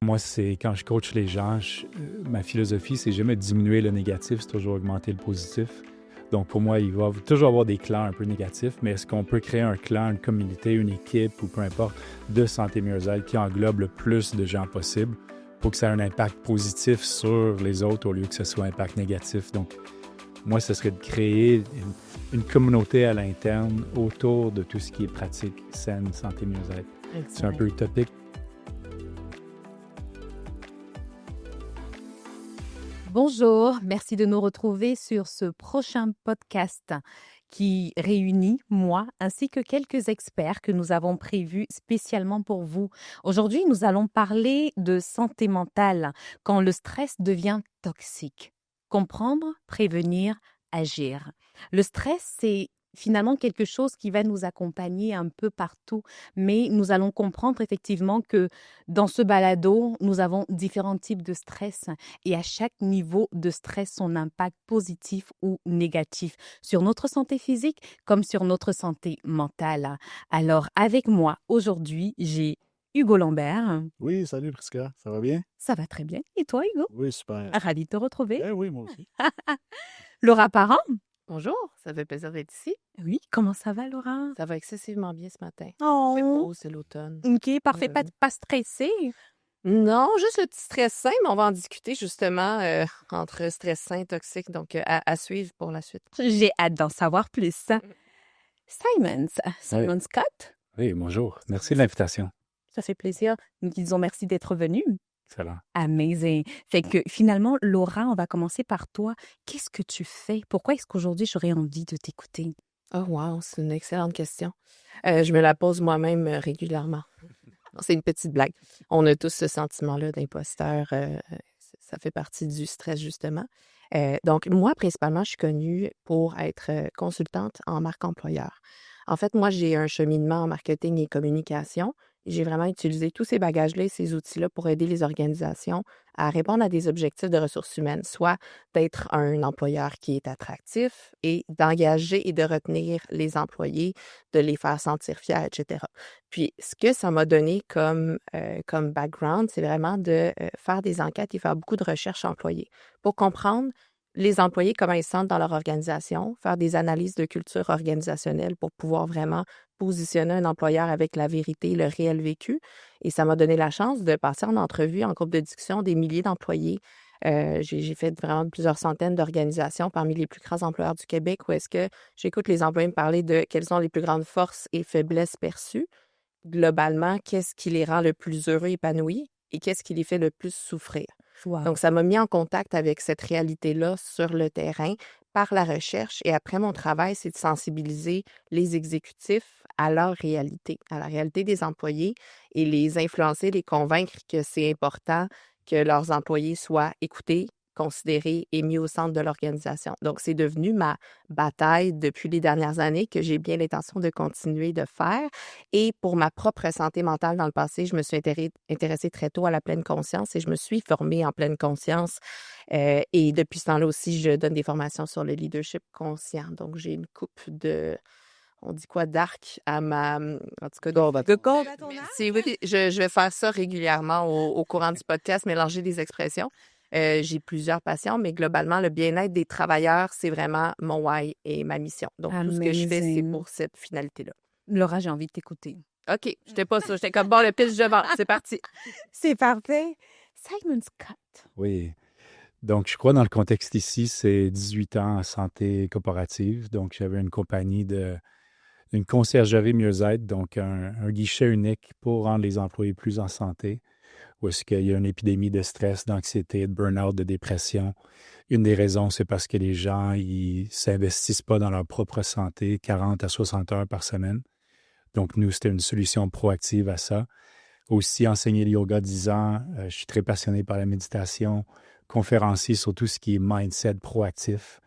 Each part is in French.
Moi, c'est quand je coach les gens, ma philosophie, c'est jamais diminuer le négatif, c'est toujours augmenter le positif. Donc, pour moi, il va toujours avoir des clans un peu négatifs, mais est-ce qu'on peut créer un clan, une communauté, une équipe ou peu importe de santé mieux-être qui englobe le plus de gens possible pour que ça ait un impact positif sur les autres au lieu que ce soit un impact négatif? Donc, moi, ce serait de créer une communauté à l'interne autour de tout ce qui est pratique, saine, santé mieux-être. C'est un peu utopique. Bonjour, merci de nous retrouver sur ce prochain podcast qui réunit moi ainsi que quelques experts que nous avons prévus spécialement pour vous. Aujourd'hui, nous allons parler de santé mentale quand le stress devient toxique. Comprendre, prévenir, agir. Le stress, c'est finalement quelque chose qui va nous accompagner un peu partout, mais nous allons comprendre effectivement que dans ce balado, nous avons différents types de stress et à chaque niveau de stress, son impact positif ou négatif sur notre santé physique comme sur notre santé mentale. Alors, avec moi aujourd'hui, j'ai Hugo Lambert. Oui, salut Prisca, ça va bien? Ça va très bien. Et toi, Hugo? Oui, super. Ravi de te retrouver. Ben oui, moi aussi. Laura Parent. Bonjour, ça fait plaisir d'être ici. Oui, comment ça va, Laura? Ça va excessivement bien ce matin. C'est Oh, beau, c'est l'automne. ok, parfait, pas stressé. Non, juste le petit stress sain, mais on va en discuter justement entre stress sain et toxique, donc à suivre pour la suite. J'ai hâte d'en savoir plus. Simon Scott, Oui, bonjour. Merci de l'invitation. ça fait plaisir. Nous disons merci d'être venu. Excellent. Amazing. Fait que finalement, Laura, on va commencer par toi. Qu'est-ce que tu fais? Pourquoi est-ce qu'aujourd'hui, j'aurais envie de t'écouter? Oh wow, c'est une excellente question. Je me la pose moi-même régulièrement. Non, c'est une petite blague. On a tous ce sentiment-là d'imposteur. Ça fait partie du stress, justement. Donc, moi, principalement, je suis connue pour être consultante en marque employeur. En fait, moi, j'ai un cheminement en marketing et communication. J'ai vraiment utilisé tous ces bagages-là et ces outils-là pour aider les organisations à répondre à des objectifs de ressources humaines, soit d'être un employeur qui est attractif et d'engager et de retenir les employés, de les faire sentir fiers, etc. Puis, ce que ça m'a donné comme background, c'est vraiment de faire des enquêtes et faire beaucoup de recherches employées pour comprendre les employés, comment ils se sentent dans leur organisation, faire des analyses de culture organisationnelle pour pouvoir vraiment positionner un employeur avec la vérité, le réel vécu. Et ça m'a donné la chance de passer en entrevue, en groupe de discussion, des milliers d'employés. J'ai fait vraiment plusieurs centaines d'organisations parmi les plus grands employeurs du Québec où est-ce que j'écoute les employés me parler de quelles sont les plus grandes forces et faiblesses perçues. Globalement, qu'est-ce qui les rend le plus heureux, épanouis et qu'est-ce qui les fait le plus souffrir. Wow. Donc, ça m'a mis en contact avec cette réalité-là sur le terrain par la recherche. Et après, mon travail, c'est de sensibiliser les exécutifs à leur réalité, à la réalité des employés et les influencer, les convaincre que c'est important que leurs employés soient écoutés, considérés et mis au centre de l'organisation. Donc, c'est devenu ma bataille depuis les dernières années que j'ai bien l'intention de continuer de faire. Et pour ma propre santé mentale dans le passé, je me suis intéressée très tôt à la pleine conscience et je me suis formée en pleine conscience. Et depuis ce temps-là aussi, je donne des formations sur le leadership conscient. Donc, j'ai une coupe de... On dit quoi, d'arc à ma... En tout cas, de corde. Merci, oui, je vais faire ça régulièrement au courant du podcast, mélanger des expressions. J'ai plusieurs passions, mais globalement, le bien-être des travailleurs, c'est vraiment mon why et ma mission. Donc, tout ce que je fais, c'est Amazing. pour cette finalité-là. Laura, j'ai envie de t'écouter. OK, j'étais pas sûre. J'étais comme, bon, le pitch de vente, c'est parti. C'est parfait. Simon Scott. Oui. Donc, je crois dans le contexte ici, c'est 18 ans en santé corporative. Donc, j'avais une compagnie une conciergerie mieux-être, donc un guichet unique pour rendre les employés plus en santé, où est-ce qu'il y a une épidémie de stress, d'anxiété, de burn-out, de dépression. Une des raisons, c'est parce que les gens, ils s'investissent pas dans leur propre santé 40 à 60 heures par semaine. Donc, nous, c'était une solution proactive à ça. Aussi, enseigner le yoga 10 ans. Je suis très passionné par la méditation, conférencier sur tout ce qui est mindset proactif.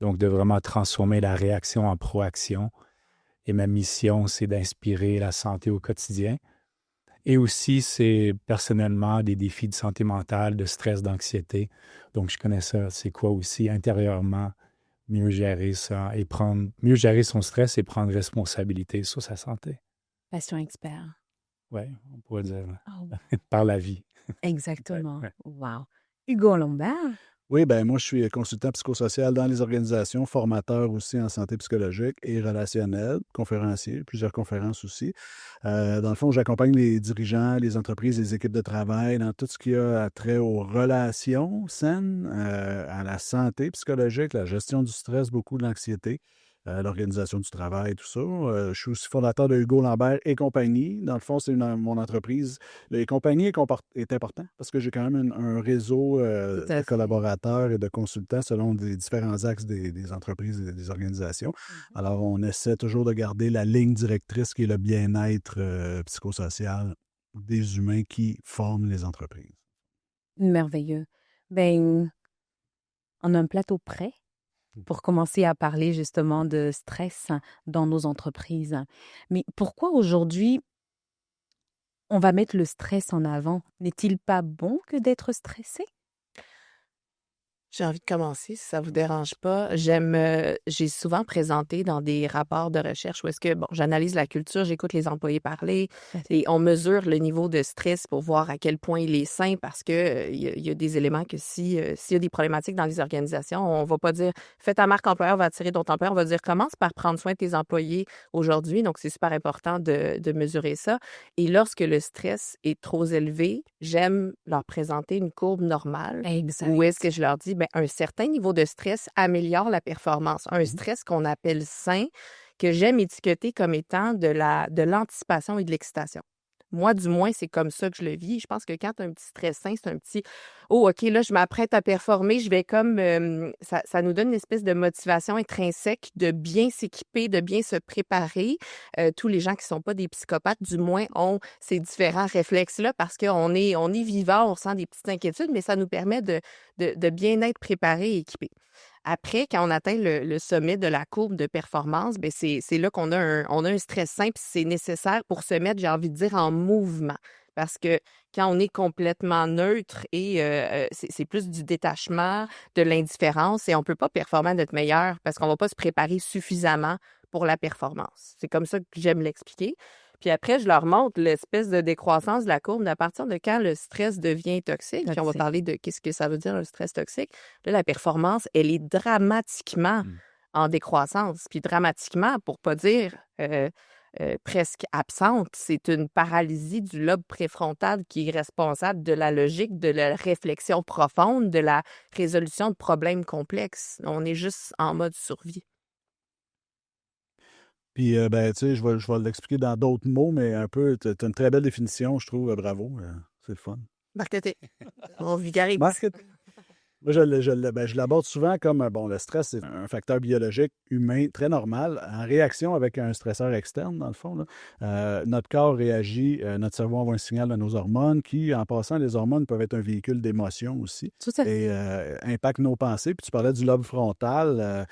Donc, de vraiment transformer la réaction en proaction. Et ma mission, c'est d'inspirer la santé au quotidien. Et aussi, c'est personnellement des défis de santé mentale, de stress, d'anxiété. Donc, je connais ça. C'est quoi aussi intérieurement mieux gérer ça et mieux gérer son stress et prendre responsabilité sur sa santé. Passion expert. Oui, on pourrait dire Oh. par la vie. Exactement. Ouais. Wow. Hugo Lambert? Oui, ben moi, je suis consultant psychosocial dans les organisations, formateur aussi en santé psychologique et relationnelle, conférencier, plusieurs conférences aussi. Dans le fond, j'accompagne les dirigeants, les entreprises, les équipes de travail dans tout ce qui a trait aux relations saines, à la santé psychologique, la gestion du stress, beaucoup de l'anxiété, l'organisation du travail, tout ça. Je suis aussi fondateur de Hugo Lambert et compagnie. Dans le fond, c'est mon entreprise. Les compagnies est important parce que j'ai quand même un réseau Tout à de fait. collaborateurs et de consultants selon des différents axes des entreprises et des organisations. Alors, on essaie toujours de garder la ligne directrice qui est le bien-être psychosocial des humains qui forment les entreprises. Merveilleux. Ben, on a un plateau prêt pour commencer à parler justement de stress dans nos entreprises. Mais pourquoi aujourd'hui on va mettre le stress en avant? N'est-il pas bon que d'être stressé? J'ai envie de commencer, si ça vous dérange pas. J'ai souvent présenté dans des rapports de recherche où est-ce que, bon, j'analyse la culture, j'écoute les employés parler et on mesure le niveau de stress pour voir à quel point il est sain parce que il y a des éléments que s'il y a des problématiques dans les organisations, on va pas dire fais ta marque employeur, va attirer d'autres employeurs, on va dire commence par prendre soin de tes employés aujourd'hui. Donc, c'est super important de mesurer ça. Et lorsque le stress est trop élevé, j'aime leur présenter une courbe normale. Exact. Où est-ce que je leur dis, ben, un certain niveau de stress améliore la performance. Un stress qu'on appelle sain, que j'aime étiqueter comme étant de l'anticipation et de l'excitation. Moi, du moins, c'est comme ça que je le vis. Je pense que quand tu as un petit stress sain, c'est un petit « Oh, OK, là, je m'apprête à performer. » Je vais comme... ça nous donne une espèce de motivation intrinsèque de bien s'équiper, de bien se préparer. Tous les gens qui ne sont pas des psychopathes, du moins, ont ces différents réflexes-là parce qu'on est vivant, on ressent des petites inquiétudes, mais ça nous permet de bien être préparé et équipé. Après, quand on atteint le sommet de la courbe de performance, ben c'est là qu'on a un stress sain, puis c'est nécessaire pour se mettre, j'ai envie de dire, en mouvement. Parce que quand on est complètement neutre et c'est plus du détachement, de l'indifférence, et on ne peut pas performer à notre meilleur parce qu'on ne va pas se préparer suffisamment pour la performance. C'est comme ça que j'aime l'expliquer. Puis après, je leur montre l'espèce de décroissance de la courbe à partir de quand le stress devient toxique. Puis on va parler de qu'est-ce que ça veut dire, le stress toxique. Là, la performance, elle est dramatiquement en décroissance. Puis dramatiquement, pour pas dire presque absente, c'est une paralysie du lobe préfrontal qui est responsable de la logique, de la réflexion profonde, de la résolution de problèmes complexes. On est juste en mode survie. Puis, ben, tu sais, je vais l'expliquer dans d'autres mots, mais un peu, tu as une très belle définition, je trouve. Bravo, c'est le fun. Marketing. On vulgarise. Moi, je l'aborde souvent comme, bon, le stress, c'est un facteur biologique humain très normal, en réaction avec un stresseur externe, dans le fond, là. Notre corps réagit, notre cerveau envoie un signal à nos hormones qui, en passant, les hormones peuvent être un véhicule d'émotion aussi. Tout à fait. Et impactent nos pensées. Puis tu parlais du lobe frontal,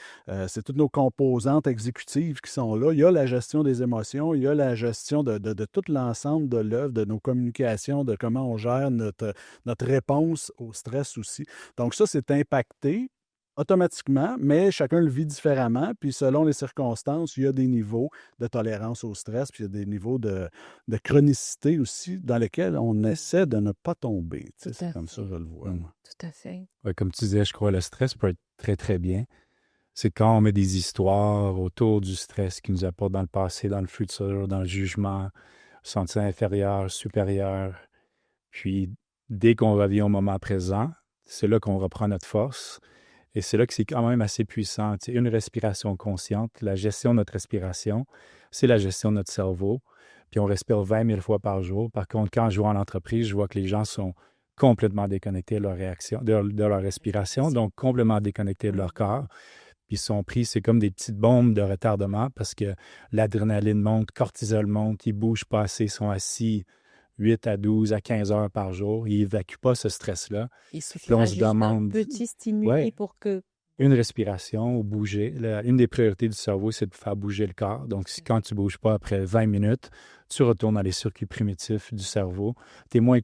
c'est toutes nos composantes exécutives qui sont là. Il y a la gestion des émotions, il y a la gestion de tout l'ensemble de l'œuvre, de nos communications, de comment on gère notre réponse au stress aussi. Donc ça, c'est impacté automatiquement, mais chacun le vit différemment. Puis selon les circonstances, il y a des niveaux de tolérance au stress, puis il y a des niveaux de chronicité aussi dans lesquels on essaie de ne pas tomber. Tu sais, Tout à c'est comme ça que je le vois, moi. Tout à fait. Ouais, comme tu disais, je crois que le stress peut être très, très bien. C'est quand on met des histoires autour du stress qui nous apportent dans le passé, dans le futur, dans le jugement, sentir inférieur, supérieur. Puis, dès qu'on revient au moment présent, c'est là qu'on reprend notre force. Et c'est là que c'est quand même assez puissant. Tu sais, une respiration consciente, la gestion de notre respiration, c'est la gestion de notre cerveau. Puis on respire 20 000 fois par jour. Par contre, quand je vois en entreprise, je vois que les gens sont complètement déconnectés de leur réaction, de leur respiration, donc complètement déconnectés de leur corps. Puis ils sont pris, c'est comme des petites bombes de retardement parce que l'adrénaline monte, cortisol monte, ils ne bougent pas assez, ils sont assis 8 à 12 à 15 heures par jour. Ils n'évacuent pas ce stress-là. Il suffit Puis on se juste d'un demande... petit stimuli Ouais. pour que... Une respiration ou bouger. Une des priorités du cerveau, c'est de faire bouger le corps. Donc, quand tu ne bouges pas après 20 minutes, tu retournes dans les circuits primitifs du cerveau. Tu es moins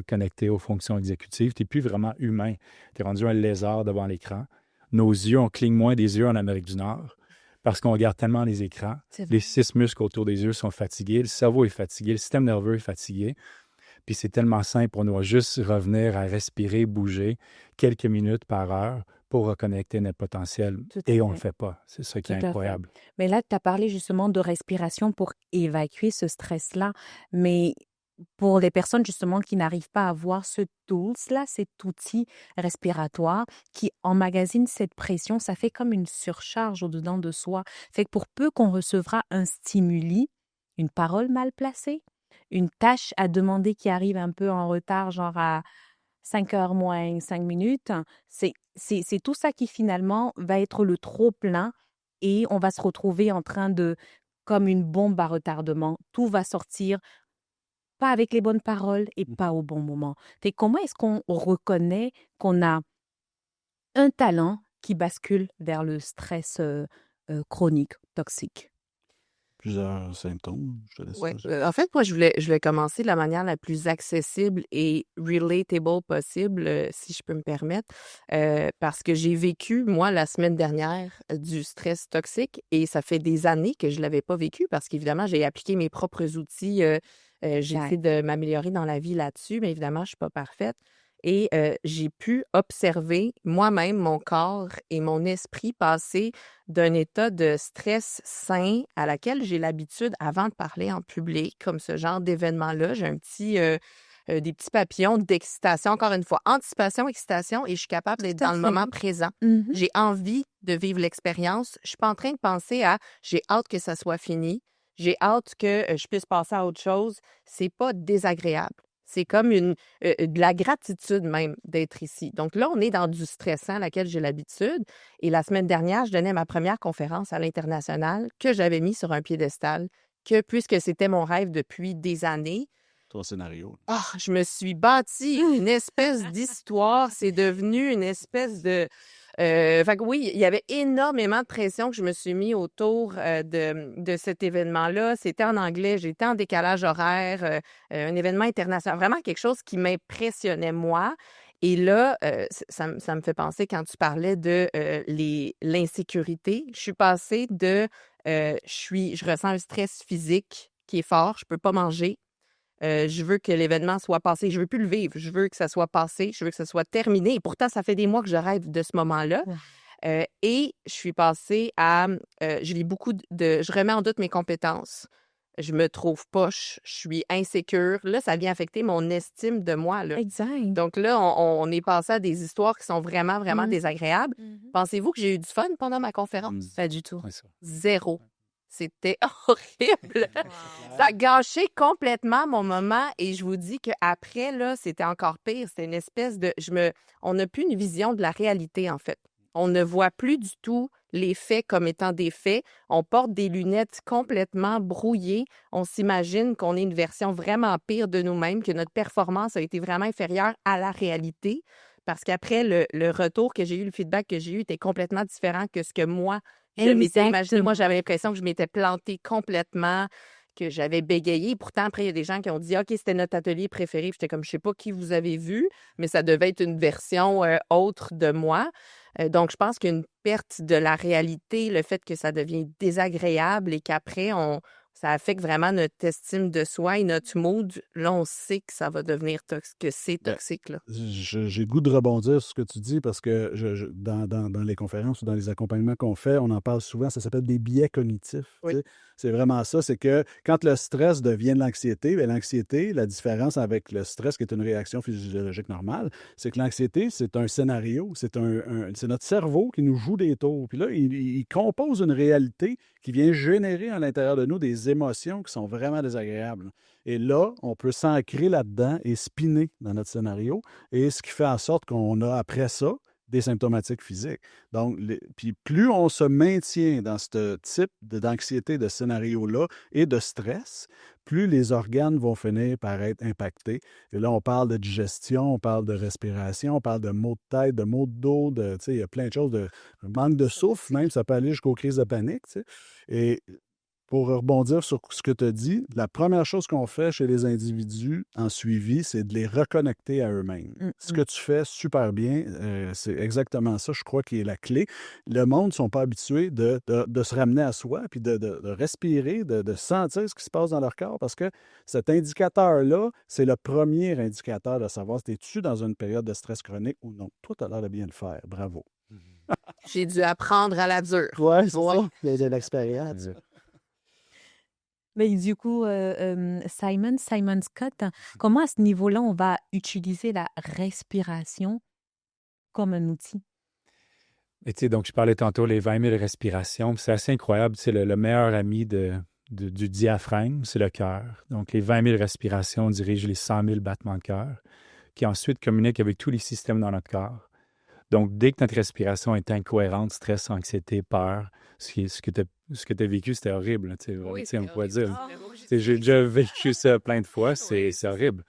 connecté aux fonctions exécutives. Tu n'es plus vraiment humain. Tu es rendu un lézard devant l'écran. Nos yeux, on cligne moins des yeux en Amérique du Nord parce qu'on regarde tellement les écrans. Les 6 muscles autour des yeux sont fatigués. Le cerveau est fatigué. Le système nerveux est fatigué. Puis c'est tellement simple, on doit juste revenir à respirer, bouger quelques minutes par heure pour reconnecter notre potentiel. Tout à Et on ne le fait. fait pas. C'est ça qui Tout est à fait. incroyable. Mais là, tu as parlé justement de respiration pour évacuer ce stress-là. Mais pour les personnes justement qui n'arrivent pas à avoir ce tools-là, cet outil respiratoire qui emmagasine cette pression, ça fait comme une surcharge au-dedans de soi. Fait que pour peu qu'on recevra un stimuli, une parole mal placée, une tâche à demander qui arrive un peu en retard, genre à 5 heures moins 5 minutes, c'est tout ça qui finalement va être le trop-plein et on va se retrouver en train de, comme une bombe à retardement, tout va sortir pas avec les bonnes paroles et pas au bon moment. Fait que comment est-ce qu'on reconnaît qu'on a un talent qui bascule vers le stress chronique, toxique? Plusieurs symptômes, je te laisse Ouais. choisir. En fait, moi, je voulais commencer de la manière la plus accessible et relatable possible, si je peux me permettre, parce que j'ai vécu, moi, la semaine dernière, du stress toxique et ça fait des années que je ne l'avais pas vécu parce qu'évidemment, j'ai appliqué mes propres outils. J'ai Exact. essayé de m'améliorer dans la vie là-dessus, mais évidemment, je ne suis pas parfaite. Et j'ai pu observer moi-même mon corps et mon esprit passer d'un état de stress sain à laquelle j'ai l'habitude avant de parler en public, comme ce genre d'événement-là. J'ai des petits papillons d'excitation, encore une fois, anticipation, excitation, et je suis capable d'être Tout à dans le fait. moment présent. Mhm. J'ai envie de vivre l'expérience. Je suis pas en train de penser à j'ai hâte que ça soit fini. J'ai hâte que je puisse passer à autre chose. C'est pas désagréable. C'est comme de la gratitude même d'être ici. Donc là, on est dans du stressant à laquelle j'ai l'habitude. Et la semaine dernière, je donnais ma première conférence à l'international que j'avais mis sur un piédestal, que puisque c'était mon rêve depuis des années, Ton scénario. je me suis bâti une espèce d'histoire. C'est devenu une espèce de... fait que oui, il y avait énormément de pression que je me suis mis autour de cet événement-là. C'était en anglais, j'étais en décalage horaire, un événement international, vraiment quelque chose qui m'impressionnait moi. Et là, ça me fait penser quand tu parlais de l'insécurité. Je suis passée de je ressens un stress physique qui est fort, je peux pas manger. Je veux que l'événement soit passé. Je veux plus le vivre. Je veux que ça soit passé. Je veux que ça soit terminé. Et pourtant, ça fait des mois que je rêve de ce moment-là. Ouais. Et je suis passée à... je lis beaucoup je remets en doute mes compétences. Je me trouve poche. Je suis insécure. Là, ça vient affecter mon estime de moi, là. Exact. Donc là, on est passé à des histoires qui sont vraiment, vraiment désagréables. Pensez-vous que j'ai eu du fun pendant ma conférence? Pas du tout. Ouais, ça. Zéro. C'était horrible. Ça a gâché complètement mon moment et je vous dis qu'après, là, c'était encore pire. C'était une espèce de... On n'a plus une vision de la réalité, en fait. On ne voit plus du tout les faits comme étant des faits. On porte des lunettes complètement brouillées. On s'imagine qu'on est une version vraiment pire de nous-mêmes, que notre performance a été vraiment inférieure à la réalité. Parce qu'après, le retour que j'ai eu, le feedback que j'ai eu était complètement différent que ce que moi, je m'étais imaginé. Moi, j'avais l'impression que je m'étais plantée complètement, que j'avais bégayé. Pourtant, après, il y a des gens qui ont dit « OK, c'était notre atelier préféré. » J'étais comme « Je sais pas qui vous avez vu, mais ça devait être une version autre de moi. » Donc, je pense qu'une perte de la réalité, le fait que ça devient désagréable et qu'après, ça affecte vraiment notre estime de soi et notre mood. Là, on sait que ça va devenir que c'est toxique. Là. J'ai le goût de rebondir sur ce que tu dis parce que dans les conférences ou dans les accompagnements qu'on fait, on en parle souvent, ça s'appelle des biais cognitifs. Oui. C'est vraiment ça, c'est que quand le stress devient de l'anxiété, bien, l'anxiété, la différence avec le stress qui est une réaction physiologique normale, c'est que l'anxiété, c'est un scénario, c'est notre cerveau qui nous joue des tours. Puis là, il compose une réalité qui vient générer à l'intérieur de nous des émotions qui sont vraiment désagréables. Et là, on peut s'ancrer là-dedans et spinner dans notre scénario, et ce qui fait en sorte qu'on a après ça des symptomatiques physiques. Donc, puis plus on se maintient dans ce type d'anxiété, de scénario-là et de stress, plus les organes vont finir par être impactés. Et là, on parle de digestion, on parle de respiration, on parle de maux de tête, de maux de dos, il y a plein de choses, de manque de souffle même, ça peut aller jusqu'aux crises de panique. Et pour rebondir sur ce que tu as dit, la première chose qu'on fait chez les individus en suivi, c'est de les reconnecter à eux-mêmes. Ce que tu fais super bien, c'est exactement ça, je crois, qui est la clé. Le monde ne sont pas habitués de se ramener à soi, puis de respirer, de sentir ce qui se passe dans leur corps, parce que cet indicateur-là, c'est le premier indicateur de savoir si tu es dans une période de stress chronique ou non. Toi, tu as l'air de bien le faire. Bravo. J'ai dû apprendre à la dure. Oui, c'est ça. Mais de l'expérience. Mais du coup, Simon Scott, comment à ce niveau-là, on va utiliser la respiration comme un outil? Et tu sais, donc je parlais tantôt les 20 000 respirations. C'est assez incroyable. C'est le meilleur ami du diaphragme, c'est le cœur. Donc les 20 000 respirations dirigent les 100 000 battements de cœur qui ensuite communiquent avec tous les systèmes dans notre corps. Donc, dès que notre respiration est incohérente, stress, anxiété, peur, ce que tu as vécu, c'était horrible. Oui, on pourrait dire. c'est J'ai déjà vécu ça plein de fois, c'est horrible.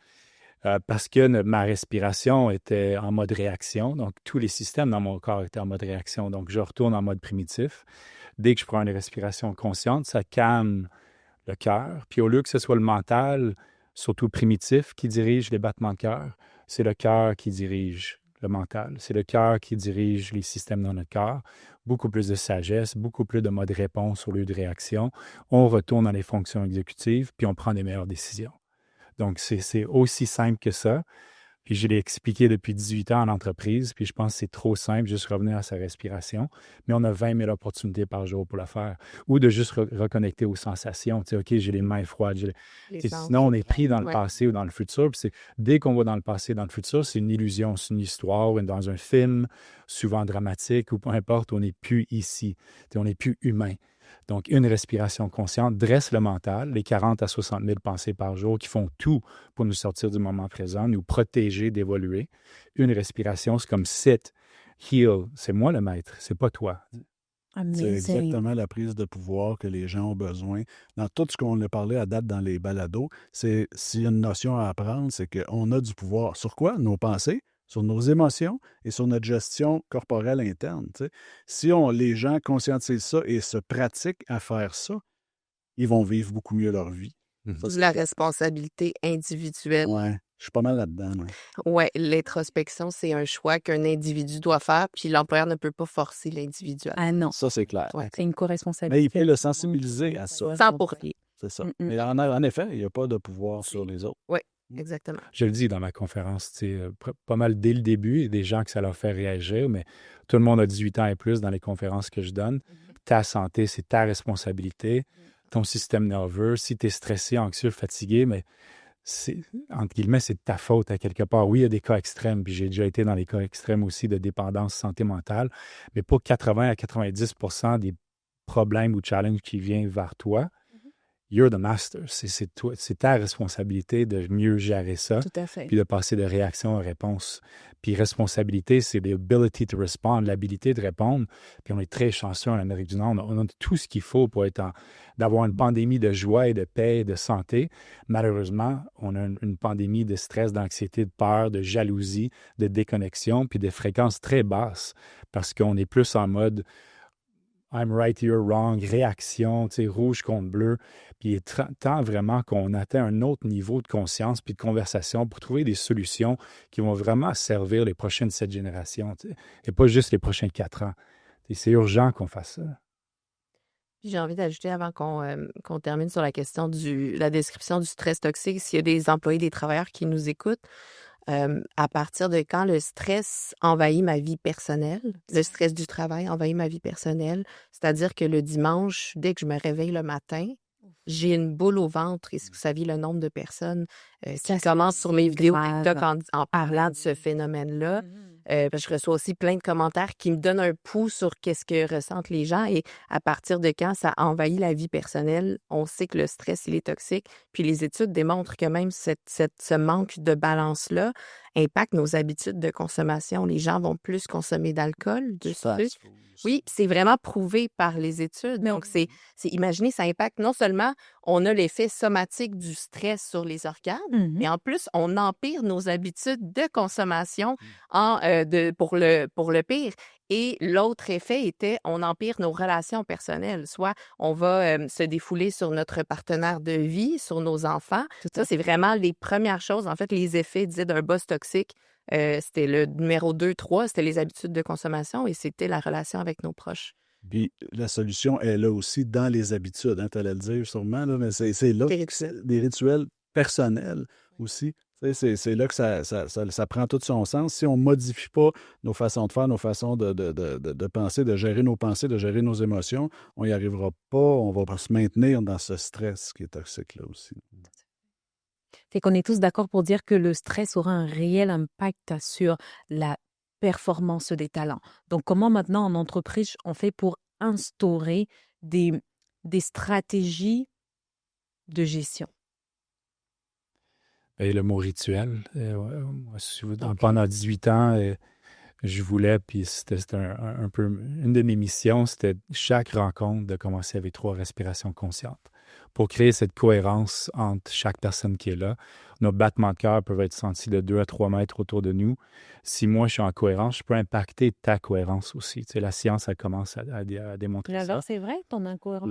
Parce que ma respiration était en mode réaction. Donc, tous les systèmes dans mon corps étaient en mode réaction. Donc, je retourne en mode primitif. Dès que je prends une respiration consciente, ça calme le cœur. Puis, au lieu que ce soit le mental, surtout primitif, qui dirige les battements de cœur, c'est le cœur qui dirige le mental. C'est le cœur qui dirige les systèmes dans notre corps. Beaucoup plus de sagesse, beaucoup plus de mode réponse au lieu de réaction. On retourne dans les fonctions exécutives, puis on prend des meilleures décisions. Donc, c'est aussi simple que ça. Puis je l'ai expliqué depuis 18 ans en entreprise, puis je pense que c'est trop simple, juste revenir à sa respiration. Mais on a 20 000 opportunités par jour pour le faire. Ou de juste reconnecter aux sensations. Tu sais, OK, j'ai les mains froides. Sinon, on est pris dans le passé ou dans le futur. Puis dès qu'on va dans le passé et dans le futur, c'est une illusion, c'est une histoire, dans un film, souvent dramatique, ou peu importe, on n'est plus ici. Tu sais, on n'est plus humain. Donc, une respiration consciente dresse le mental, les 40 à 60 000 pensées par jour qui font tout pour nous sortir du moment présent, nous protéger d'évoluer. Une respiration, c'est comme sit, heal. C'est moi le maître, c'est pas toi. C'est exactement la prise de pouvoir que les gens ont besoin. Dans tout ce qu'on a parlé à date dans les balados, s'il y a une notion à apprendre, c'est qu'on a du pouvoir. Sur quoi? Nos pensées, sur nos émotions et sur notre gestion corporelle interne. T'sais. Si les gens conscientisent ça et se pratiquent à faire ça, ils vont vivre beaucoup mieux leur vie. La responsabilité individuelle. Oui, je suis pas mal là-dedans. Oui, l'introspection, c'est un choix qu'un individu doit faire, puis l'employeur ne peut pas forcer l'individu. Ah non. Ça, c'est clair. Ouais. C'est une co-responsabilité. Mais il peut le sensibiliser à ça. 100%. C'est ça. Mais en effet, il n'y a pas de pouvoir sur les autres. Oui. Exactement. Je le dis dans ma conférence, pas mal dès le début, il y a des gens que ça leur fait réagir, mais tout le monde a 18 ans et plus dans les conférences que je donne. Ta santé, c'est ta responsabilité. Ton système nerveux, si tu es stressé, anxieux, fatigué, mais entre guillemets, c'est de ta faute à quelque part. Oui, il y a des cas extrêmes, puis j'ai déjà été dans les cas extrêmes aussi de dépendance santé mentale, mais pour 80 à 90 % des problèmes ou challenges qui viennent vers toi, you're the master. C'est ta responsabilité de mieux gérer ça. Tout à fait. Puis de passer de réaction à réponse. Puis responsabilité, c'est l'ability to respond, l'habilité de répondre. Puis on est très chanceux en Amérique du Nord. On a tout ce qu'il faut pour d'avoir une pandémie de joie et de paix et de santé. Malheureusement, on a une pandémie de stress, d'anxiété, de peur, de jalousie, de déconnexion, puis de fréquences très basses parce qu'on est plus en mode I'm right, you're wrong, réaction, rouge contre bleu. Puis il est temps vraiment qu'on atteigne un autre niveau de conscience puis de conversation pour trouver des solutions qui vont vraiment servir les prochaines 7 générations, et pas juste les prochains 4 ans. C'est urgent qu'on fasse ça. Puis j'ai envie d'ajouter avant qu'on termine sur la question la description du stress toxique, s'il y a des employés, des travailleurs qui nous écoutent, à partir de quand le stress envahit ma vie personnelle, le stress du travail envahit ma vie personnelle, c'est-à-dire que le dimanche, dès que je me réveille le matin, j'ai une boule au ventre. Est-ce que vous saviez le nombre de personnes qui commencent sur mes vidéos TikTok en parlant de ce phénomène-là? Parce que je reçois aussi plein de commentaires qui me donnent un pouls sur qu'est-ce que ressentent les gens. Et à partir de quand ça envahit la vie personnelle, on sait que le stress, il est toxique. Puis les études démontrent que même ce manque de balance-là impacte nos habitudes de consommation. Les gens vont plus consommer d'alcool, de sucre. Oui, c'est vraiment prouvé par les études. Donc, imaginez, ça impacte non seulement on a l'effet somatique du stress sur les organes, mais en plus, on empire nos habitudes de consommation pour le pire. Et l'autre effet était, on empire nos relations personnelles. Soit on va se défouler sur notre partenaire de vie, sur nos enfants. Ça, c'est vraiment les premières choses. En fait, les effets, disait, d'un boss toxique. C'était le numéro 2, 3, c'était les habitudes de consommation et c'était la relation avec nos proches. Puis la solution est là aussi dans les habitudes, hein, tu allais le dire sûrement, là, mais c'est là des rituels personnels aussi. C'est là que ça prend tout son sens. Si on ne modifie pas nos façons de faire, nos façons de penser, de gérer nos pensées, de gérer nos émotions, on n'y arrivera pas. On va se maintenir dans ce stress qui est toxique là aussi. Fait qu'on est tous d'accord pour dire que le stress aura un réel impact sur la performance des talents. Donc, comment maintenant en entreprise on fait pour instaurer des stratégies de gestion? Et le mot rituel, pendant 18 ans, je voulais, puis c'était un peu une de mes missions, c'était chaque rencontre de commencer avec 3 respirations conscientes pour créer cette cohérence entre chaque personne qui est là. Nos battements de cœur peuvent être sentis de 2 à 3 mètres autour de nous. Si moi, je suis en cohérence, je peux impacter ta cohérence aussi. Tu sais, la science, elle commence à démontrer ça. Alors, c'est vrai, ton incohérence?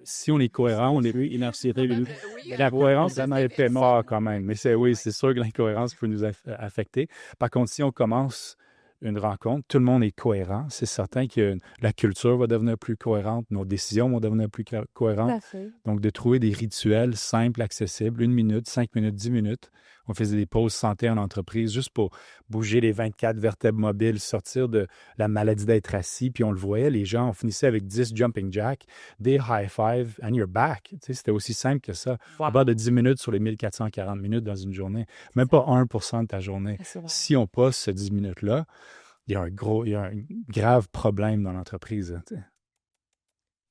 Si on est cohérent, on est la cohérence, ça n'a pas mort quand même. Mais c'est sûr que l'incohérence peut nous affecter. Par contre, si on commence une rencontre, tout le monde est cohérent. C'est certain que la culture va devenir plus cohérente, nos décisions vont devenir plus cohérentes. Donc, de trouver des rituels simples, accessibles, 1 minute, 5 minutes, 10 minutes. On faisait des pauses santé en entreprise juste pour bouger les 24 vertèbres mobiles, sortir de la maladie d'être assis. Puis on le voyait, les gens, on finissait avec 10 jumping jacks, des high five, and you're back. Tu sais, c'était aussi simple que ça. À bord de 10 minutes sur les 1440 minutes dans une journée. Même pas 1% de ta journée. Si on passe ces 10 minutes-là, il y a un grave problème dans l'entreprise. Tu sais.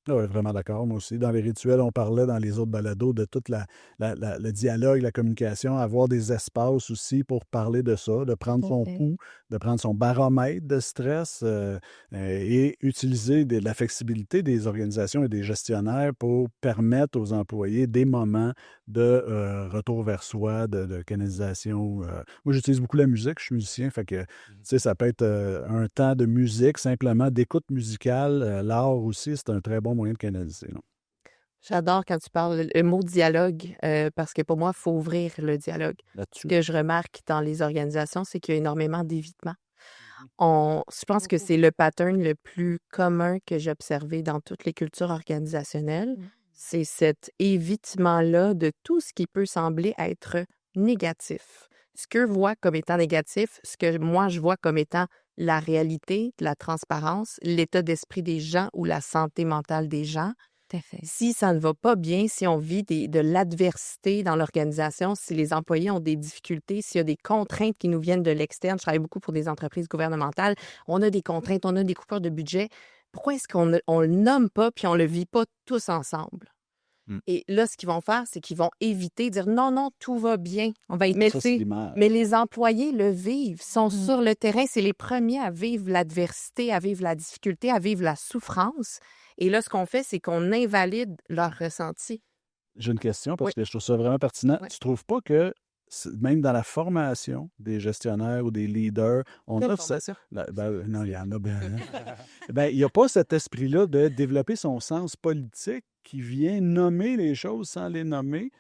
Oui, vraiment d'accord. Moi aussi, dans les rituels, on parlait dans les autres balados de tout le dialogue, la communication, avoir des espaces aussi pour parler de ça, de prendre son pouls, de prendre son baromètre de stress et utiliser de la flexibilité des organisations et des gestionnaires pour permettre aux employés des moments de retour vers soi, de canalisation. Moi, j'utilise beaucoup la musique, je suis musicien, fait que ça peut être un temps de musique, simplement d'écoute musicale. L'art aussi, c'est un très bon moyen de canaliser. Non? J'adore quand tu parles le mot dialogue, parce que pour moi, il faut ouvrir le dialogue. Ce que je remarque dans les organisations, c'est qu'il y a énormément d'évitement. Je pense que c'est le pattern le plus commun que j'ai observé dans toutes les cultures organisationnelles. C'est cet évitement-là de tout ce qui peut sembler être négatif. Ce qu'eux voient comme étant négatif, ce que moi, je vois comme étant la réalité, la transparence, l'état d'esprit des gens ou la santé mentale des gens. Si ça ne va pas bien, si on vit de l'adversité dans l'organisation, si les employés ont des difficultés, s'il y a des contraintes qui nous viennent de l'externe, je travaille beaucoup pour des entreprises gouvernementales, on a des contraintes, on a des coupures de budget. Pourquoi est-ce qu'on ne le nomme pas puis on ne le vit pas tous ensemble? Et là, ce qu'ils vont faire, c'est qu'ils vont éviter de dire non, tout va bien. On va mais les employés le vivent, sont sur le terrain. C'est les premiers à vivre l'adversité, à vivre la difficulté, à vivre la souffrance. Et là, ce qu'on fait, c'est qu'on invalide leur ressenti. J'ai une question parce que je trouve ça vraiment pertinent. Tu ne trouves pas que même dans la formation des gestionnaires ou des leaders, on a ça? Non, il y en a bien. Il n'y a pas cet esprit-là de développer son sens politique qui vient nommer les choses sans les nommer.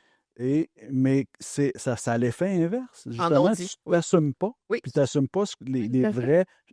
Mais ça a l'effet inverse. Justement, tu n'assumes pas, puis tu n'assumes pas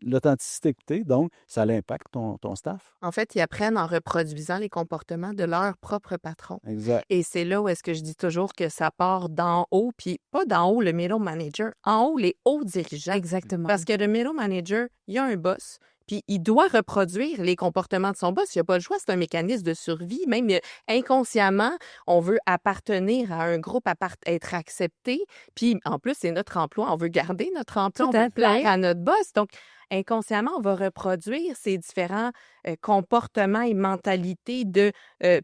l'authenticité que tu es, donc ça impacte ton staff. En fait, ils apprennent en reproduisant les comportements de leur propre patron. Exact. Et c'est là où est-ce que je dis toujours que ça part d'en haut, puis pas d'en haut le middle manager, en haut les hauts dirigeants. Exactement. Parce que le middle manager, il y a un boss, puis il doit reproduire les comportements de son boss. Il n'y a pas le choix, c'est un mécanisme de survie. Même inconsciemment, on veut appartenir à un groupe, être accepté. Puis en plus, c'est notre emploi. On veut garder notre emploi, on veut plaire à notre boss. Donc, inconsciemment, on va reproduire ces différents comportements et mentalités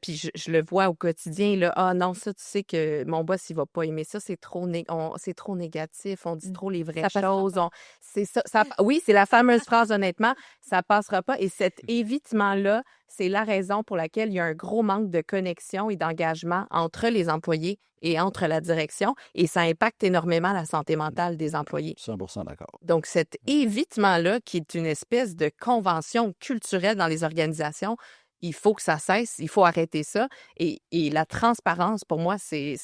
puis je le vois au quotidien, là, « Ah non, ça, tu sais que mon boss, il va pas aimer ça, c'est trop négatif, on dit trop les vraies choses. C'est ça, oui, c'est la fameuse phrase, honnêtement, ça passera pas. » Et cet évitement-là, c'est la raison pour laquelle il y a un gros manque de connexion et d'engagement entre les employés et entre la direction, et ça impacte énormément la santé mentale des employés. 100% d'accord. Donc, cet évitement-là, qui est une espèce de convention culturelle dans les organisations, il faut que ça cesse, il faut arrêter ça. Et la transparence, pour moi, c'est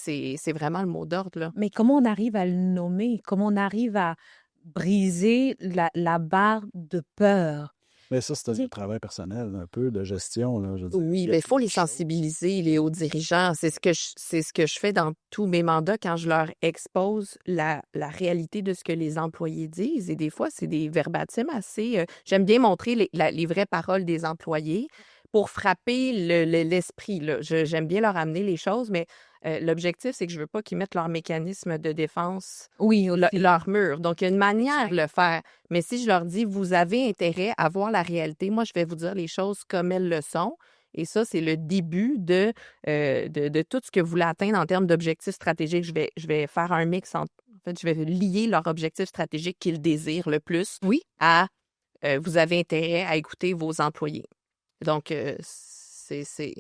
vraiment le mot d'ordre, là. Mais comment on arrive à le nommer? Comment on arrive à briser la barre de peur? Mais ça, c'est un travail personnel, un peu de gestion, là, je veux dire. Oui, mais il faut les sensibiliser, les hauts dirigeants. C'est ce que je fais dans tous mes mandats quand je leur expose la réalité de ce que les employés disent. Et des fois, c'est des verbatims assez... j'aime bien montrer les vraies paroles des employés pour frapper l'esprit, là. J'aime bien leur amener les choses, mais l'objectif, c'est que je veux pas qu'ils mettent leur mécanisme de défense, Oui, leur mur. Donc, il y a une manière de le faire. Mais si je leur dis, vous avez intérêt à voir la réalité, moi, je vais vous dire les choses comme elles le sont. Et ça, c'est le début de tout ce que vous voulez atteindre en termes d'objectifs stratégiques. Je vais faire un mix en fait, je vais lier leur objectif stratégique qu'ils désirent le plus à vous avez intérêt à écouter vos employés. Donc, c'est...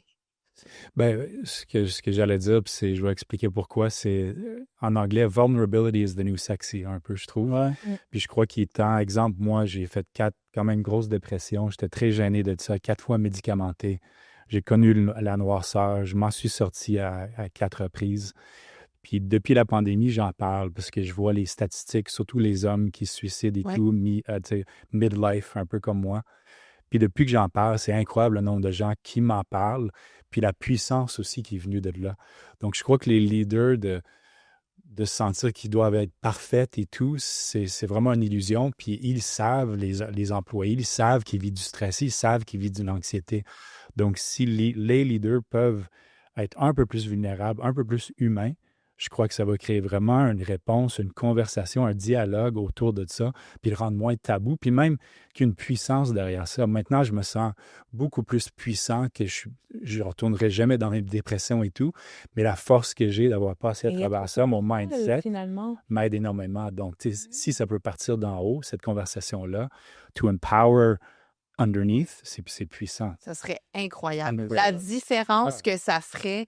Ben, ce que j'allais dire, puis je vais expliquer pourquoi, c'est en anglais, vulnerability is the new sexy, un peu, je trouve. Ouais. Puis je crois qu'il est temps, exemple, moi, j'ai fait 4, quand même, grosse dépression. J'étais très gêné de ça, 4 fois médicamenté. J'ai connu la noirceur. Je m'en suis sorti à 4 reprises. Puis depuis la pandémie, j'en parle parce que je vois les statistiques, surtout les hommes qui se suicident et tout, tu sais, midlife, un peu comme moi. Puis depuis que j'en parle, c'est incroyable le nombre de gens qui m'en parlent, puis la puissance aussi qui est venue de là. Donc, je crois que les leaders de se sentir qu'ils doivent être parfaits et tout, c'est vraiment une illusion. Puis ils savent, les employés, ils savent qu'ils vivent du stress, ils savent qu'ils vivent d'une anxiété. Donc, si les leaders peuvent être un peu plus vulnérables, un peu plus humains, je crois que ça va créer vraiment une réponse, une conversation, un dialogue autour de ça, puis le rendre moins tabou, puis même qu'une puissance derrière ça. Maintenant, je me sens beaucoup plus puissant que je ne retournerai jamais dans mes dépressions et tout, mais la force que j'ai d'avoir passé à travers ça, mon mindset, finalement, m'aide énormément. Donc, si ça peut partir d'en haut, cette conversation-là, to empower underneath, c'est puissant. Ça serait incroyable. La différence que ça ferait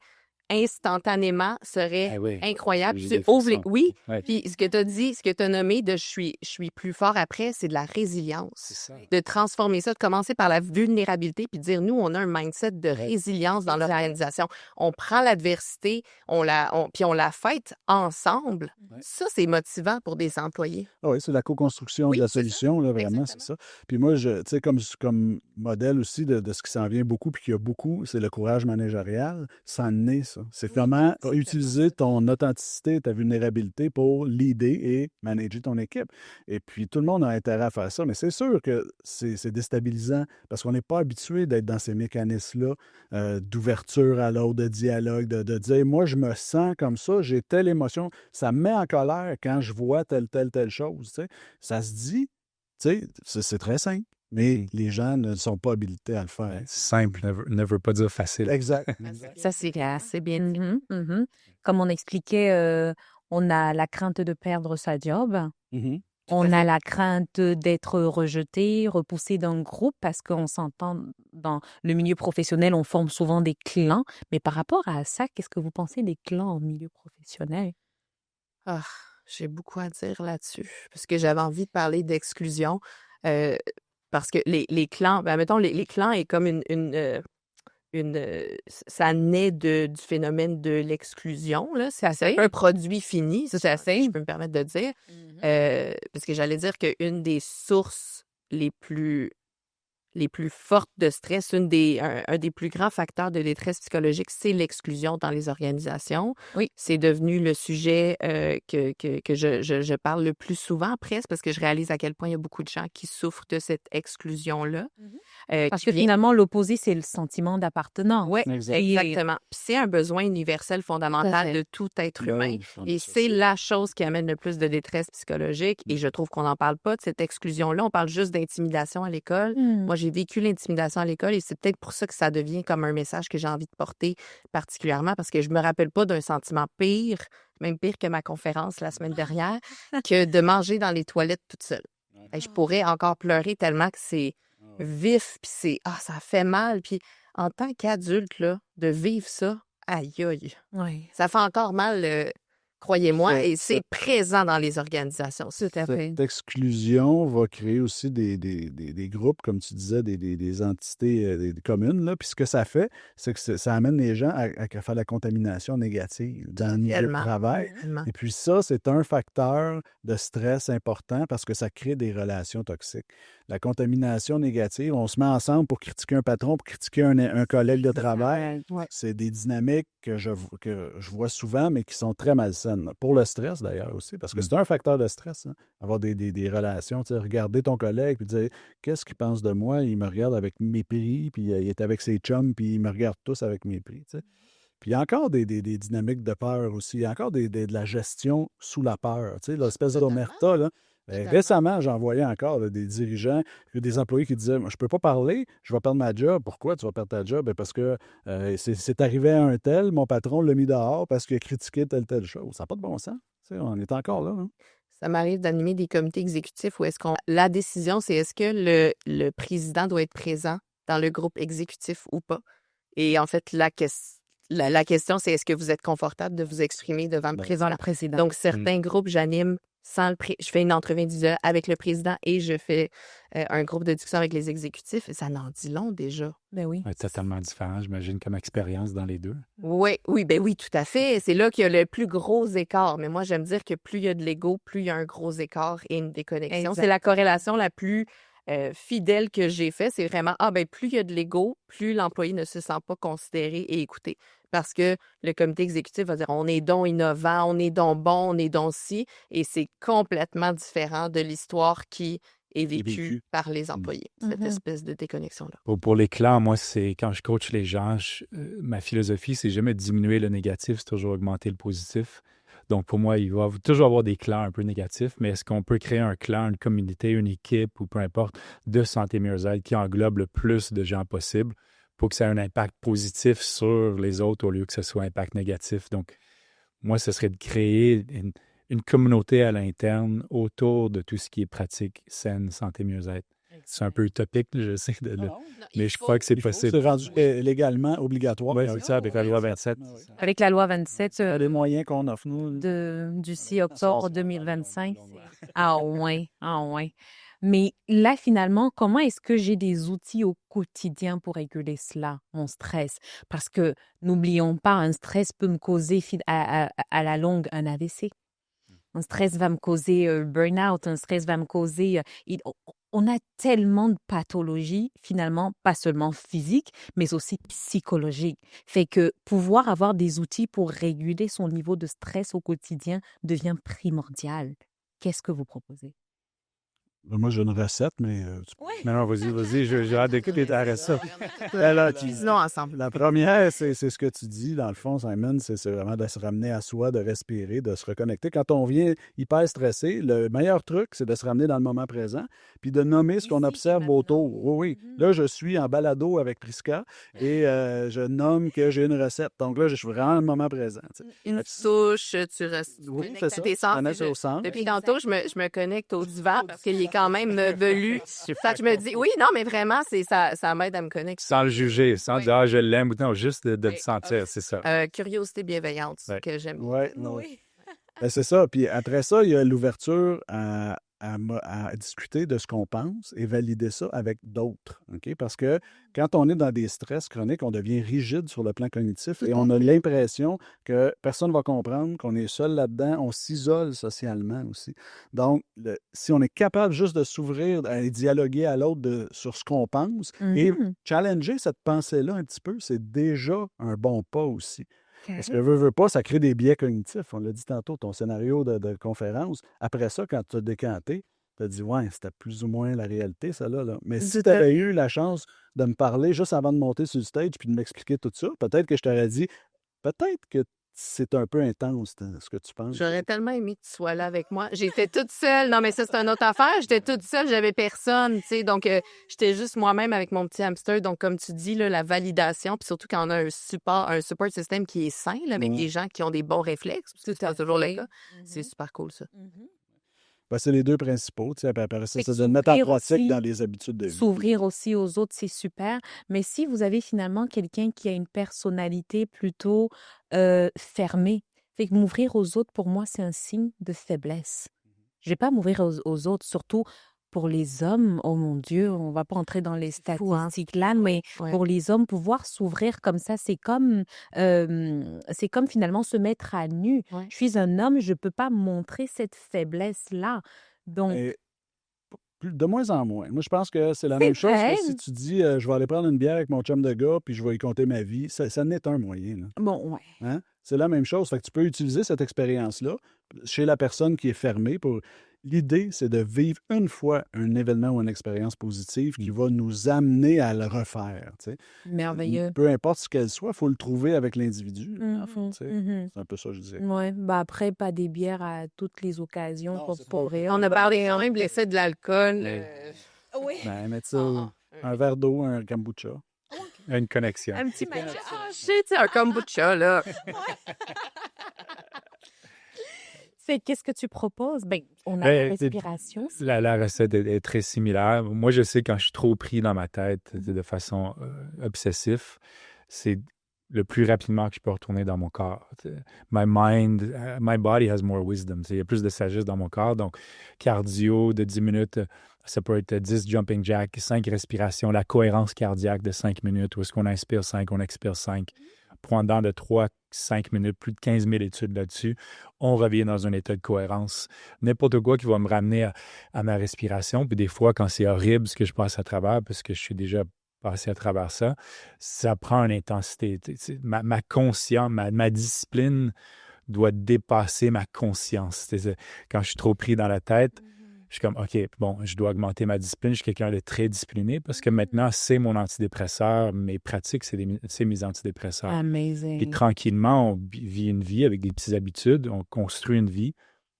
instantanément serait incroyable. J'ai Tu des ouvres frissons. Oui, Ouais. puis ce que tu as dit, ce que tu as nommé de je suis plus fort après, c'est de la résilience. C'est ça. De transformer ça, de commencer par la vulnérabilité, puis de dire, nous, on a un mindset de résilience dans l'organisation. On prend l'adversité, puis on la fête ensemble. Ouais. Ça, c'est motivant pour des employés. Ah oui, c'est la co-construction de la c'est ça. solution, là, vraiment, c'est ça. Puis moi, tu sais, comme modèle aussi de ce qui s'en vient beaucoup, puis qu'il y a beaucoup, c'est le courage managérial. Ça en est, ça. C'est comment utiliser ton authenticité, ta vulnérabilité pour leader et manager ton équipe. Et puis, tout le monde a intérêt à faire ça, mais c'est sûr que c'est déstabilisant parce qu'on n'est pas habitué d'être dans ces mécanismes-là d'ouverture à l'autre, de dialogue, de dire, moi, je me sens comme ça, j'ai telle émotion. Ça me met en colère quand je vois telle chose. Tu sais. Ça se dit, tu sais, c'est très simple, mais les gens ne sont pas habilités à le faire. Simple ne veut pas dire facile. Exact. Ça, c'est assez bien dit. Mhm, mhm. Comme on expliquait, on a la crainte de perdre sa job. Mhm. On a la crainte d'être rejeté, repoussé d'un groupe parce qu'on s'entend dans le milieu professionnel, on forme souvent des clans. Mais par rapport à ça, qu'est-ce que vous pensez des clans au milieu professionnel? Ah, j'ai beaucoup à dire là-dessus parce que j'avais envie de parler d'exclusion parce que les clans, ben, mettons, les clans est comme ça naît du phénomène de l'exclusion, là. C'est assez un produit fini, ça, c'est assez, je peux me permettre de dire. Parce que j'allais dire qu'une des sources les plus les plus fortes de stress, un des plus grands facteurs de détresse psychologique, c'est l'exclusion dans les organisations. Oui. C'est devenu le sujet que je parle le plus souvent presque parce que je réalise à quel point il y a beaucoup de gens qui souffrent de cette exclusion-là. Parce que finalement, l'opposé, c'est le sentiment d'appartenance. Oui, Exact. exactement. Puis c'est un besoin universel fondamental de tout être humain. Et c'est la chose qui amène le plus de détresse psychologique. Et je trouve qu'on n'en parle pas de cette exclusion-là. On parle juste d'intimidation à l'école. Moi, j'ai vécu l'intimidation à l'école et c'est peut-être pour ça que ça devient comme un message que j'ai envie de porter particulièrement parce que je me rappelle pas d'un sentiment pire, même pire que ma conférence la semaine dernière, que de manger dans les toilettes toute seule. Et je pourrais encore pleurer tellement que c'est vif, puis ça fait mal. Puis en tant qu'adulte, là, de vivre ça, aïe aïe, Oui, ça fait encore mal, croyez-moi, Ça- et c'est présent dans les organisations. tout à fait. Cette exclusion va créer aussi des groupes, comme tu disais, des entités des communes. Là. Puis ce que ça fait, c'est que ça amène les gens à faire la contamination négative dans le milieu de Tellement. travail. Tellement. Et puis ça, c'est un facteur de stress important parce que ça crée des relations toxiques. La contamination négative, on se met ensemble pour critiquer un patron, pour critiquer un collègue de travail. Ouais. C'est des dynamiques que je vois souvent, mais qui sont très malsaines. Pour le stress, d'ailleurs, aussi, parce que c'est un facteur de stress, hein, avoir des relations. Tu sais, regarder ton collègue puis dire qu'est-ce qu'il pense de moi? Il me regarde avec mépris, puis il est avec ses chums, puis il me regarde tous avec mépris. Tu sais. Puis il y a encore des dynamiques de peur aussi. Il y a encore de la gestion sous la peur. Tu sais, l'espèce d'omerta, là. Ben, récemment, j'en voyais encore là, des dirigeants, des employés qui disaient « Je peux pas parler, je vais perdre ma job. » Pourquoi tu vas perdre ta job? Ben, parce que c'est arrivé à un tel, mon patron l'a mis dehors parce qu'il a critiqué telle chose. Ça n'a pas de bon sens. Tu sais, on est encore là. Hein? Ça m'arrive d'animer des comités exécutifs où la décision, c'est est-ce que le président doit être présent dans le groupe exécutif ou pas? Et en fait, la question, c'est est-ce que vous êtes confortable de vous exprimer devant le président? Le président. Donc, certains groupes, j'anime sans je fais une entrevue individuelle avec le président et je fais un groupe de discussion avec les exécutifs. Et ça en dit long déjà. Ben oui. Ouais, totalement différent, j'imagine, comme expérience dans les deux. Oui, tout à fait. C'est là qu'il y a le plus gros écart. Mais moi, j'aime dire que plus il y a de l'ego, plus il y a un gros écart et une déconnexion. Exact. C'est la corrélation la plus fidèle que j'ai faite. C'est vraiment, plus il y a de l'ego, plus l'employé ne se sent pas considéré et écouté. Parce que le comité exécutif va dire on est donc innovant, on est donc bon, on est donc ci. Et c'est complètement différent de l'histoire qui est vécue par les employés, cette espèce de déconnexion-là. Pour les clans, moi, c'est quand je coach les gens, ma philosophie, c'est jamais diminuer le négatif, c'est toujours augmenter le positif. Donc, pour moi, il va toujours avoir des clans un peu négatifs, mais est-ce qu'on peut créer un clan, une communauté, une équipe ou peu importe de santé mieux-être qui englobe le plus de gens possible pour que ça ait un impact positif sur les autres au lieu que ce soit un impact négatif. Donc, moi, ce serait de créer une communauté à l'interne autour de tout ce qui est pratique, saine, santé, mieux-être. C'est un peu utopique, je sais, mais je crois que c'est possible. C'est rendu légalement obligatoire. Oui, c'est ça, avec la loi 27. Avec la loi 27 Les moyens qu'on offre, nous. du 6 octobre 2025. Ah ouais, ah ouais. Mais là, finalement, comment est-ce que j'ai des outils au quotidien pour réguler cela, mon stress? Parce que n'oublions pas, un stress peut me causer à la longue un AVC. Un stress va me causer burn-out, un stress va me causer... on a tellement de pathologies, finalement, pas seulement physiques, mais aussi psychologiques. Fait que pouvoir avoir des outils pour réguler son niveau de stress au quotidien devient primordial. Qu'est-ce que vous proposez? Moi, j'ai une recette, mais... Non, vas-y, j'ai hâte d'écouter ta recette. Disons ensemble. La première, c'est ce que tu dis, dans le fond, Simon, c'est vraiment de se ramener à soi, de respirer, de se reconnecter. Quand on vient hyper stressé, le meilleur truc, c'est de se ramener dans le moment présent, puis de nommer ce qu'on observe autour. Oui. Là, je suis en balado avec Prisca et je nomme que j'ai une recette. Donc là, je suis vraiment dans le moment présent. Une souche, tu restes Oui, connectes c'est à ça. tes sens. Connecte au centre. Depuis tantôt, je me connecte au divan parce qu'il est quand même velu. Fait que je me dis, oui, non, mais vraiment, ça m'aide à me connecter. Sans le juger, sans dire « Ah, je l'aime » ou non, juste de le sentir, c'est ça. Curiosité bienveillante, Ouais. que j'aime. Oui. Ben, c'est ça. Puis après ça, il y a l'ouverture à à discuter de ce qu'on pense et valider ça avec d'autres. OK? Parce que quand on est dans des stress chroniques, on devient rigide sur le plan cognitif et on a l'impression que personne ne va comprendre, qu'on est seul là-dedans. On s'isole socialement aussi. Donc, si on est capable juste de s'ouvrir et dialoguer à l'autre sur ce qu'on pense et challenger cette pensée-là un petit peu, c'est déjà un bon pas aussi. Parce que veut pas, ça crée des biais cognitifs. On l'a dit tantôt, ton scénario de conférence. Après ça, quand tu as décanté, tu as dit, ouais, c'était plus ou moins la réalité, ça là. Mais si tu avais eu la chance de me parler juste avant de monter sur le stage puis de m'expliquer tout ça, peut-être que je t'aurais dit, peut-être que c'est un peu intense, ce que tu penses. J'aurais tellement aimé que tu sois là avec moi. J'étais toute seule. Non, mais ça, c'est une autre affaire. J'étais toute seule, j'avais personne, tu sais. Donc, j'étais juste moi-même avec mon petit hamster. Donc, comme tu dis, là, la validation, puis surtout quand on a un support système qui est sain, là, avec des gens qui ont des bons réflexes, parce que c'est pas toujours le cas. C'est super cool, ça. Ben, c'est les deux principaux. Après ça, Fait que c'est de mettre en s'ouvrir pratique aussi, dans les habitudes de vie. s'ouvrir aussi aux autres, c'est super. Mais si vous avez finalement quelqu'un qui a une personnalité plutôt fermée, fait que m'ouvrir aux autres, pour moi, c'est un signe de faiblesse. Je vais pas m'ouvrir aux autres, surtout pour les hommes. Oh mon Dieu, on va pas entrer dans les fou, hein? statistiques là, mais Ouais. pour les hommes, pouvoir s'ouvrir comme ça, c'est comme finalement se mettre à nu. Ouais. Je suis un homme, je peux pas montrer cette faiblesse-là. Donc, Et de moins en moins. Moi, je pense que c'est la c'est même chose vrai. que si tu dis je vais aller prendre une bière avec mon chum de gars puis je vais y compter ma vie. Ça n'est un moyen. Là. Bon, ouais. Hein? C'est la même chose. Fait que tu peux utiliser cette expérience-là chez la personne qui est fermée pour. L'idée, c'est de vivre une fois un événement ou une expérience positive qui va nous amener à le refaire. Tu sais. Merveilleux. Peu importe ce qu'elle soit, il faut le trouver avec l'individu. En fait, tu sais. C'est un peu ça que je disais. Ouais, bah après, pas des bières à toutes les occasions Non, c'est pour pas- rire. On a parlé, on a même blessé de l'alcool. Oui. Ben, mettre ça, un verre d'eau, un kombucha. Une connexion. Un petit peu. Ah, shit, c'est un kombucha, là. Fait qu'est-ce que tu proposes? Ben, on a Ben, la respiration. La recette est très similaire. Moi, je sais quand je suis trop pris dans ma tête de façon obsessive, c'est le plus rapidement que je peux retourner dans mon corps. My mind, my body has more wisdom. Il y a plus de sagesse dans mon corps. Donc, cardio de 10 minutes, ça peut être 10 jumping jacks, 5 respirations, la cohérence cardiaque de 5 minutes, où est-ce qu'on inspire 5, on expire 5. Pendant de 3-5 minutes, plus de 15 000 études là-dessus, on revient dans un état de cohérence. N'importe quoi qui va me ramener à ma respiration. Puis des fois, quand c'est horrible ce que je passe à travers, parce que je suis déjà passé à travers ça, ça prend une intensité. Ma conscience, ma discipline doit dépasser ma conscience. Quand je suis trop pris dans la tête, je suis comme, OK, bon, je dois augmenter ma discipline. Je suis quelqu'un de très discipliné parce que maintenant, c'est mon antidépresseur. Mes pratiques, c'est mes antidépresseurs. Puis Amazing. tranquillement, on vit une vie avec des petites habitudes. On construit une vie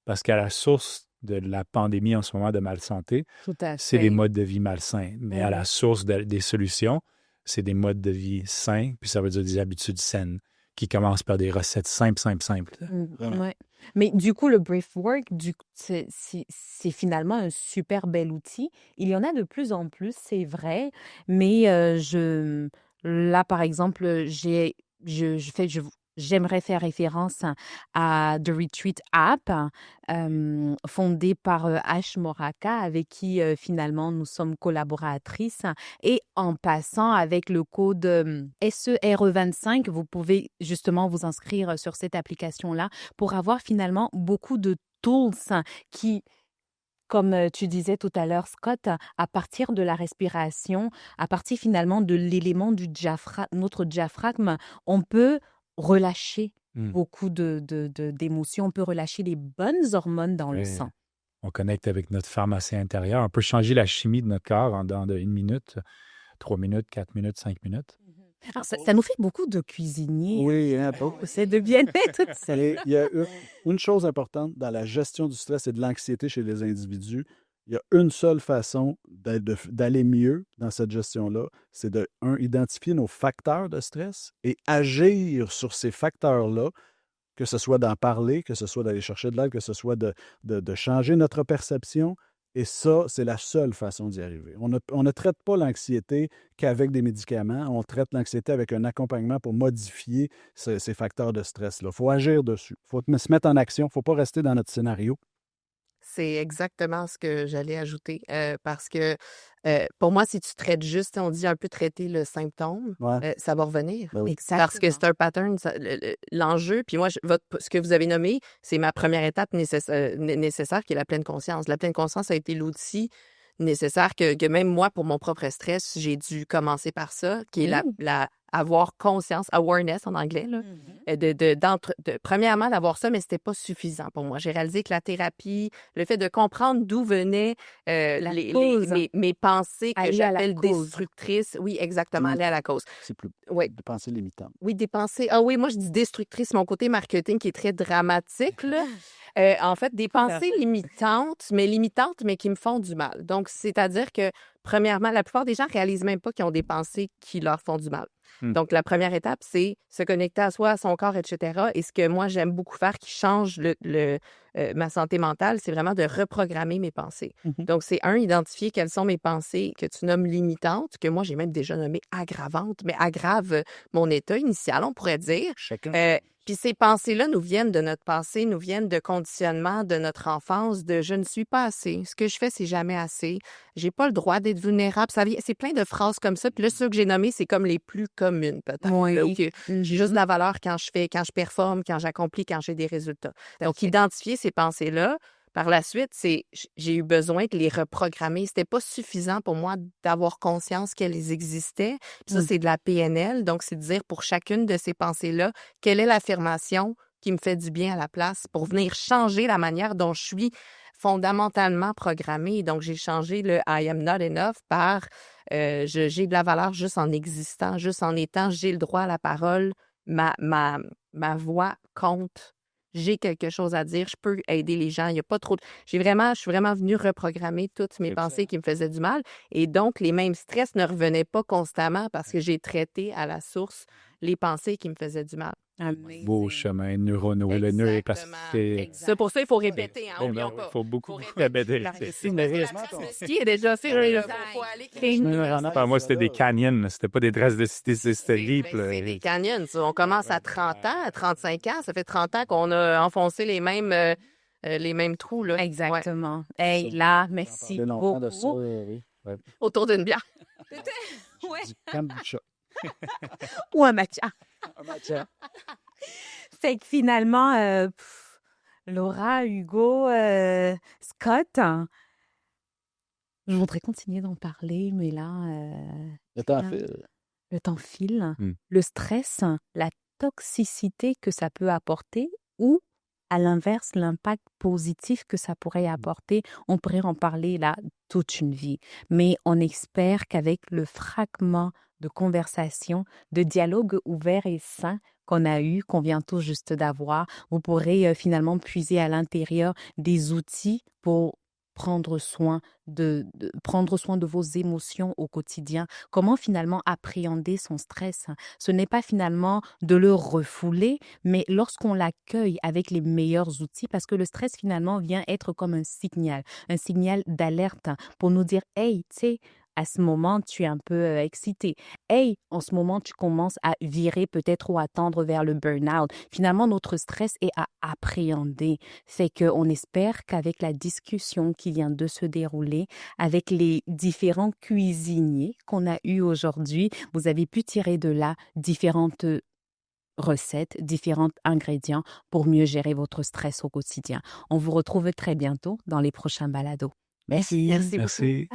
parce qu'à la source de la pandémie en ce moment de malsanté, Tout à c'est fait. des modes de vie malsains. Mais à la source des solutions, c'est des modes de vie sains, puis ça veut dire des habitudes saines qui commencent par des recettes simples. Ouais. Mais du coup, le breathwork, c'est finalement un super bel outil. Il y en a de plus en plus, c'est vrai. Mais là, par exemple, j'aimerais faire référence à The Retreat App, fondée par Ash Moraka, avec qui finalement nous sommes collaboratrices. Et en passant avec le code SERE25, vous pouvez justement vous inscrire sur cette application-là pour avoir finalement beaucoup de tools qui, comme tu disais tout à l'heure, Scott, à partir de la respiration, à partir finalement de l'élément du notre diaphragme, on peut relâcher beaucoup d'émotions, on peut relâcher les bonnes hormones dans le sang. On connecte avec notre pharmacien intérieur. On peut changer la chimie de notre corps en dans 1 minute, 3 minutes, 4 minutes, 5 minutes. Alors, ça nous fait beaucoup de cuisiniers. Oui, hein, C'est de bien-être. il y a une chose importante dans la gestion du stress et de l'anxiété chez les individus. Il y a une seule façon d'aller mieux dans cette gestion-là, c'est de, identifier nos facteurs de stress et agir sur ces facteurs-là, que ce soit d'en parler, que ce soit d'aller chercher de l'aide, que ce soit de changer notre perception. Et ça, c'est la seule façon d'y arriver. On ne traite pas l'anxiété qu'avec des médicaments. On traite l'anxiété avec un accompagnement pour modifier ces facteurs de stress-là. Il faut agir dessus. Il faut se mettre en action. Il ne faut pas rester dans notre scénario. c'est exactement ce que j'allais ajouter. Parce que pour moi, si tu traites juste, on dit un peu traiter le symptôme, Ouais. ça va revenir. Ben oui. Parce que c'est un pattern, l'enjeu. Puis moi, ce que vous avez nommé, c'est ma première étape nécessaire qui est la pleine conscience. La pleine conscience a été l'outil nécessaire que même moi, pour mon propre stress, j'ai dû commencer par ça, qui est avoir conscience, awareness en anglais, là, premièrement, d'avoir ça, mais c'était pas suffisant pour moi. J'ai réalisé que la thérapie, le fait de comprendre d'où venaient mes pensées que Aller à la j'appelle cause. destructrices. Oui, exactement, aller à la cause. C'est plus Oui. des pensées limitantes. Oui, des pensées. Ah oui, moi, je dis destructrice, mon côté marketing qui est très dramatique, là. En fait, des pensées limitantes, mais qui me font du mal. Donc, c'est-à-dire que, premièrement, la plupart des gens réalisent même pas qu'ils ont des pensées qui leur font du mal. Donc, la première étape, c'est se connecter à soi, à son corps, etc. Et ce que moi, j'aime beaucoup faire qui change ma santé mentale, c'est vraiment de reprogrammer mes pensées. Donc, c'est identifier quelles sont mes pensées que tu nommes limitantes, que moi, j'ai même déjà nommées aggravantes, mais aggravent mon état initial, on pourrait dire. Chacun. Puis ces pensées-là nous viennent de notre passé, nous viennent de conditionnement, de notre enfance, de « je ne suis pas assez, ce que je fais, c'est jamais assez, j'ai pas le droit d'être vulnérable ». C'est plein de phrases comme ça. Puis là, ceux que j'ai nommés, c'est comme les plus communes, peut-être. Oui. Là, où j'ai juste de la valeur quand je performe, quand j'accomplis, quand j'ai des résultats. Donc, identifier ces pensées-là. Par la suite, j'ai eu besoin de les reprogrammer. C'était pas suffisant pour moi d'avoir conscience qu'elles existaient. Puis ça, c'est de la PNL. Donc, c'est de dire pour chacune de ces pensées-là, quelle est l'affirmation qui me fait du bien à la place pour venir changer la manière dont je suis fondamentalement programmée. Donc, j'ai changé le « I am not enough » par j'ai de la valeur juste en existant, juste en étant, j'ai le droit à la parole, ma voix compte. J'ai quelque chose à dire, je peux aider les gens, il y a pas trop je suis vraiment venue reprogrammer toutes mes pensées qui me faisaient du mal et donc les mêmes stress ne revenaient pas constamment parce que j'ai traité à la source les pensées qui me faisaient du mal. Beau chemin neuronaux, le neuroplasticité. C'est pour ça il faut répéter, hein, Ben oublions non, pas. il faut beaucoup Faut répéter. Ce qui est déjà fait, faut aller Enfin, moi, c'était des canyons, c'était pas des traces de cité, c'était riples. C'est des canyons. Ça. On commence à 30 ans, à 35 ans. Ça fait 30 ans qu'on a enfoncé les mêmes trous. Là. Exactement. Hey, là, merci De longtemps de beaucoup. ça, oui. Ouais. Autour d'une bière. Ouais. Du kombucha. Ou un matcha. Un matcha. Fait que finalement, Laura, Hugo, Scott, je voudrais continuer d'en parler, mais là, Le temps file. le temps file. Le stress, la toxicité que ça peut apporter ou, à l'inverse, l'impact positif que ça pourrait apporter, on pourrait en parler là toute une vie. Mais on espère qu'avec le fragment de conversation, de dialogue ouvert et sain qu'on a eu, qu'on vient tout juste d'avoir, vous pourrez finalement puiser à l'intérieur des outils pour prendre soin de vos émotions au quotidien. Comment finalement appréhender son stress? Ce n'est pas finalement de le refouler, mais lorsqu'on l'accueille avec les meilleurs outils, parce que le stress finalement vient être comme un signal d'alerte pour nous dire « Hey, tu sais, à ce moment, tu es un peu excité. Hey, en ce moment, tu commences à virer peut-être ou à tendre vers le burn-out. » Finalement, notre stress est à appréhender. Fait qu'on espère qu'avec la discussion qui vient de se dérouler, avec les différents cuisiniers qu'on a eus aujourd'hui, vous avez pu tirer de là différentes recettes, différents ingrédients pour mieux gérer votre stress au quotidien. On vous retrouve très bientôt dans les prochains balados. Merci. Merci beaucoup. Merci.